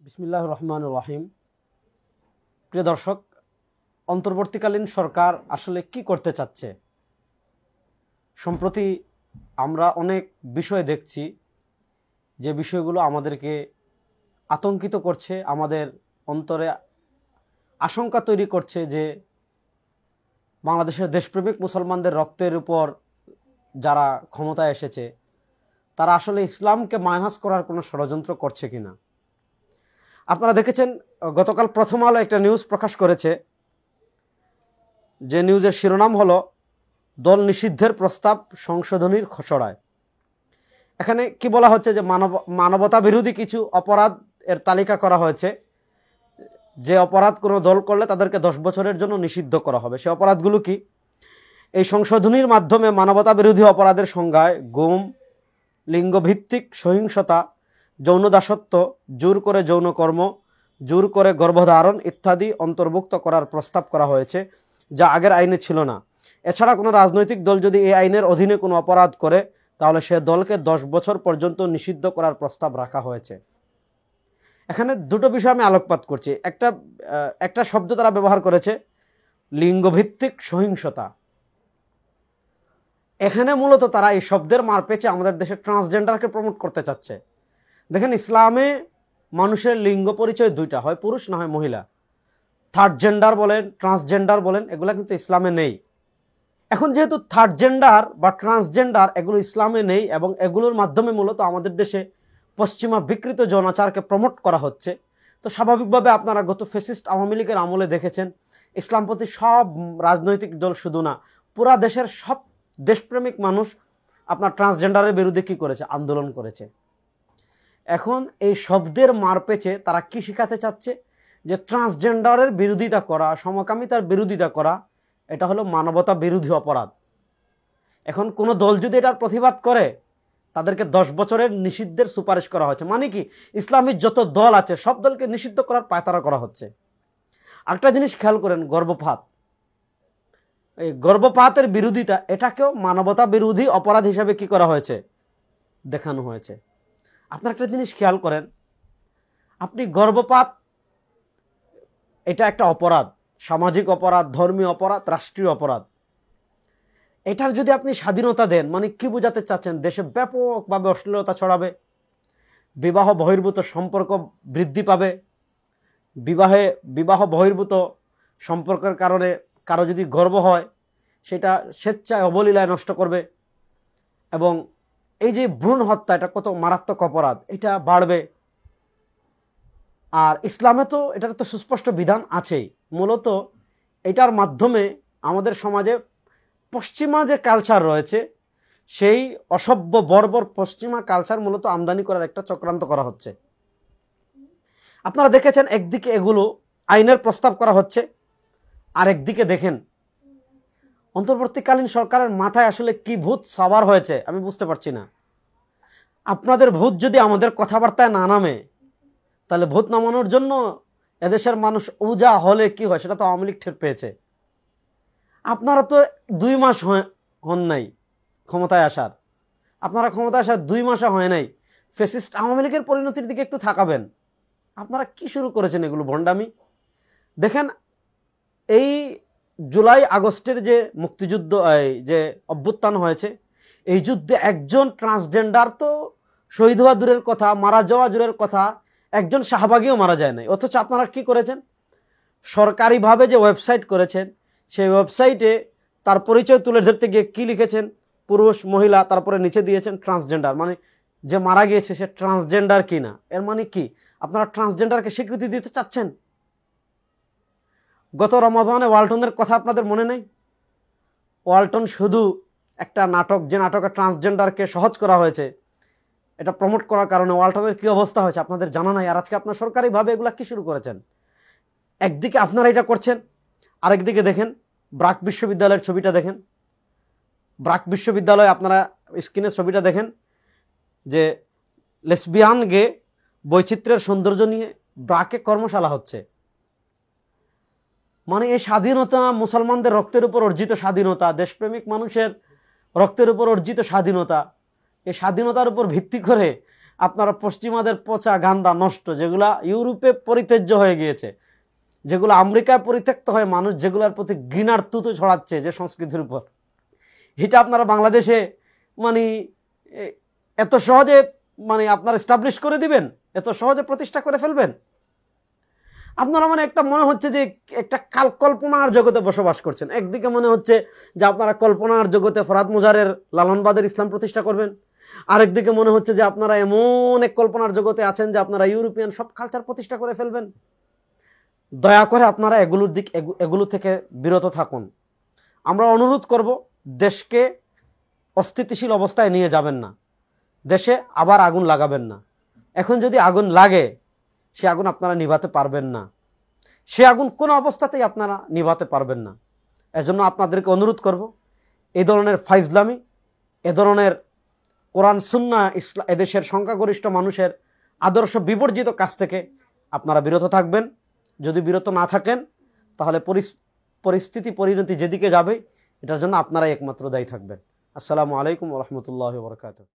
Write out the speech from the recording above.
বিসমিল্লাহির রহমানির রহিম। প্রিয় দর্শক, অন্তর্বর্তীকালীন সরকার আসলে কি করতে চাচ্ছে? সম্প্রতি আমরা অনেক বিষয় দেখছি যে বিষয়গুলো আমাদেরকে আতঙ্কিত করছে, আমাদের অন্তরে আশঙ্কা তৈরি করছে যে বাংলাদেশের দেশপ্রেমিক মুসলমানদের রক্তের উপর যারা ক্ষমতায় এসেছে তারা আসলে ইসলামকে মাইনাস করার কোনো ষড়যন্ত্র করছে কিনা। আপনারা দেখেছেন, গতকাল প্রথম আলো একটা নিউজ প্রকাশ করেছে, যে নিউজের শিরোনাম হলো দল নিষিদ্ধের প্রস্তাব সংশোধনীর খসড়ায়। এখানে কি বলা হচ্ছে যে মানবতা বিরোধী কিছু অপরাধ এর তালিকা করা হয়েছে, যে অপরাধ কোনো দল করলে তাদেরকে 10 বছরের জন্য নিষিদ্ধ করা হবে। সে অপরাধগুলো কি? এই সংশোধনীর মাধ্যমে মানবতা বিরোধী অপরাধের সংজ্ঞায় গুম, লিঙ্গভিত্তিক সহিংসতা, যৌন দাসত্ব, জোর করে যৌনকর্ম, জোর করে গর্ভধারণ ইত্যাদি অন্তর্ভুক্ত করার প্রস্তাব করা হয়েছে, যা আগের আইনে ছিল না। এছাড়া কোনো রাজনৈতিক দল যদি এই আইনের অধীনে কোনো অপরাধ করে তাহলে সে দলকে 10 বছর পর্যন্ত নিষিদ্ধ করার প্রস্তাব রাখা হয়েছে। এখানে দুটো বিষয় আমি আলোকপাত করছি। একটা শব্দ তারা ব্যবহার করেছে, লিঙ্গভিত্তিক সহিংসতা। এখানে মূলত তারা এই শব্দের মার পেঁচে আমাদের দেশে ট্রান্সজেন্ডারকে প্রমোট করতে চাচ্ছে। দেখেন, ইসলামে মানুষের লিঙ্গ পরিচয় দুইটা, হয় পুরুষ না হয় মহিলা। থার্ড জেন্ডার বলেন, ট্রান্সজেন্ডার বলেন, এগুলো কিন্তু ইসলামে নেই। এখন যেহেতু থার্ড জেন্ডার বা ট্রান্সজেন্ডার এগুলো ইসলামে নেই এবং এগুলোর মাধ্যমে মূলত আমাদের দেশে পশ্চিমা বিকৃত যৌনাচারকে প্রমোট করা হচ্ছে, তো স্বাভাবিকভাবে আপনারা গত ফ্যাসিস্ট আওয়ামী লীগের আমলে দেখেছেন ইসলামপন্থী সব রাজনৈতিক দল, শুধু না পুরা দেশের সব দেশপ্রেমিক মানুষ আপনার ট্রান্সজেন্ডারের বিরুদ্ধে কি করেছে? আন্দোলন করেছে। এখন এই শব্দের মার পেঁচে তারা কি শিখাতে চাচ্ছে? যে ট্রান্সজেন্ডারের বিরোধিতা করা, সমকামিতার বিরোধিতা করা, এটা হলো মানবতা বিরোধী অপরাধ। এখন কোনো দল যদি এটার প্রতিবাদ করে তাদেরকে 10 বছরের নিষিদ্ধের সুপারিশ করা হচ্ছে। মানে কি, ইসলামী যত দল আছে সব দলকে নিষিদ্ধ করার পায়তারা করা হচ্ছে। একটা জিনিস খেয়াল করেন, গর্ভপাত, এই গর্ভপাতের বিরোধিতা, এটাকেও মানবতা বিরোধী অপরাধ হিসাবে কি করা হয়েছে? দেখানো হয়েছে। আপনার একটা জিনিস খেয়াল করেন, আপনি গর্ভপাত, এটা একটা অপরাধ, সামাজিক অপরাধ, ধর্মীয় অপরাধ, রাষ্ট্রীয় অপরাধ। এটার যদি আপনি স্বাধীনতা দেন, মানে কি বোঝাতে চাচ্ছেন? দেশে ব্যাপকভাবে অশ্লীলতা ছড়াবে, বিবাহ বহির্ভূত সম্পর্ক বৃদ্ধি পাবে, বিবাহ বহির্ভূত সম্পর্কের কারণে কারো যদি গর্ভ হয় সেটা স্বেচ্ছায় অবলীলায় নষ্ট করবে, এবং এই যে ভ্রূণ হত্যা, এটা কত মারাত্মক অপরাধ, এটা বাড়বে। আর ইসলামে তো এটার তো সুস্পষ্ট বিধান আছেই। মূলত এটার মাধ্যমে আমাদের সমাজে পশ্চিমা যে কালচার রয়েছে, সেই অসভ্য বর্বর পশ্চিমা কালচার মূলত আমদানি করার একটা চক্রান্ত করা হচ্ছে। আপনারা দেখেছেন, একদিকে এগুলো আইনের প্রস্তাব করা হচ্ছে, আর একদিকে দেখেন অন্তর্বর্তীকালীন সরকারের মাথায় আসলে কি ভূত সওয়ার হয়েছে আমি বুঝতে পারছি না। আপনাদের ভূত যদি আমাদের কথাবার্তায় না নামে, তাহলে ভূত নামানোর জন্য এদেশের মানুষ উজা হলে কি হয় সেটা তো আওয়ামী লীগ টের পেয়েছে। আপনারা তো 2 মাস হন নাই ক্ষমতায় আসার, আপনারা ক্ষমতায় আসার 2 মাসে হয় নাই, ফ্যাসিস্ট আওয়ামী লীগের পরিণতির দিকে একটু তাকাবেন। আপনারা কি শুরু করেছেন এগুলো ভণ্ডামি? দেখেন, এই জুলাই আগস্টের যে মুক্তিযুদ্ধ, যে অভ্যুত্থান হয়েছে, এই যুদ্ধে একজন ট্রান্সজেন্ডার তো শহীদ হওয়া দূরের কথা, মারা যাওয়া দূরের কথা, একজন শাহবাগীও মারা যায় নাই। অথচ আপনারা কি করেছেন? সরকারিভাবে যে ওয়েবসাইট করেছেন, সেই ওয়েবসাইটে তার পরিচয় তুলে ধরতে গিয়ে কি লিখেছেন? পুরুষ, মহিলা, তারপরে নিচে দিয়েছেন ট্রান্সজেন্ডার। মানে যে মারা গিয়েছে সে ট্রান্সজেন্ডার কি না, এর মানে কি? আপনারা ট্রান্সজেন্ডারকে স্বীকৃতি দিতে চাচ্ছেন? গত রমাদানে ওয়ালটনের কথা আপনাদের মনে নেই? ওয়ালটন শুধু একটা নাটক, যে নাটকে ট্রান্সজেন্ডারকে সহজ করা হয়েছে, এটা প্রমোট করার কারণে ওয়ালটনের কি অবস্থা হয়েছে আপনাদের জানা নাই। আর আজকে আপনার সরকারিভাবে এগুলা কি শুরু করেছেন? একদিকে আপনারা এটা করছেন, আরেকদিকে দেখেন ব্রাক বিশ্ববিদ্যালয়ের ছবিটা দেখেন। ব্রাক বিশ্ববিদ্যালয়ে আপনারা স্ক্রিনের ছবিটা দেখেন, যে লেসবিয়ান গে বৈচিত্র্যের সৌন্দর্য নিয়ে ব্রাকে কর্মশালা হচ্ছে। মানে এই স্বাধীনতা, মুসলমানদের রক্তের উপর অর্জিত স্বাধীনতা, দেশপ্রেমিক মানুষের রক্তের উপর অর্জিত স্বাধীনতা, এই স্বাধীনতার উপর ভিত্তি করে আপনারা পশ্চিমাদের পচা গান্দা নষ্ট, যেগুলা ইউরোপে পরিত্যাজ্য হয়ে গিয়েছে, যেগুলো আমেরিকায় পরিত্যক্ত হয়ে মানুষ যেগুলোর প্রতি ঘৃণার তুতো ছড়াচ্ছে যে সংস্কৃতির উপর, এটা আপনারা বাংলাদেশে মানে এত সহজে মানে আপনারা এস্টাবলিশ করে দিবেন, এত সহজে প্রতিষ্ঠা করে ফেলবেন? আপনারা মানে একটা মনে হচ্ছে যে একটা কল্পনার জগতে বসবাস করছেন। একদিকে মনে হচ্ছে যে আপনারা কল্পনার জগতে ফরহাদ মুজারের লালনবাদের ইসলাম প্রতিষ্ঠা করবেন, আরেকদিকে মনে হচ্ছে যে আপনারা এমন এক কল্পনার জগতে আছেন যে আপনারা ইউরোপিয়ান সব কালচার প্রতিষ্ঠা করে ফেলবেন। দয়া করে আপনারা এগুলো থেকে বিরত থাকুন। আমরা অনুরোধ করব, দেশকে অস্থিতিশীল অবস্থায় নিয়ে যাবেন না, দেশে আবার আগুন লাগাবেন না। এখন যদি আগুন লাগে, সে আগুন আপনারা নিভাতে পারবেন না, সে আগুন কোনো অবস্থাতেই আপনারা নিভাতে পারবেন না। এজন্য আপনাদেরকে অনুরোধ করব, এই ধরনের ফাইজলামি, এ ধরনের কোরআন সুন্নাহ এদেশের সংখ্যাগরিষ্ঠ মানুষের আদর্শ বিবর্জিত কাজ থেকে আপনারা বিরত থাকবেন। যদি বিরত না থাকেন, তাহলে পরিণতি যেদিকে যাবে, এটার জন্য আপনারাই একমাত্র দায়ী থাকবেন। আসসালামু আলাইকুম ওয়া রাহমাতুল্লাহি ওয়া বারাকাতুহু।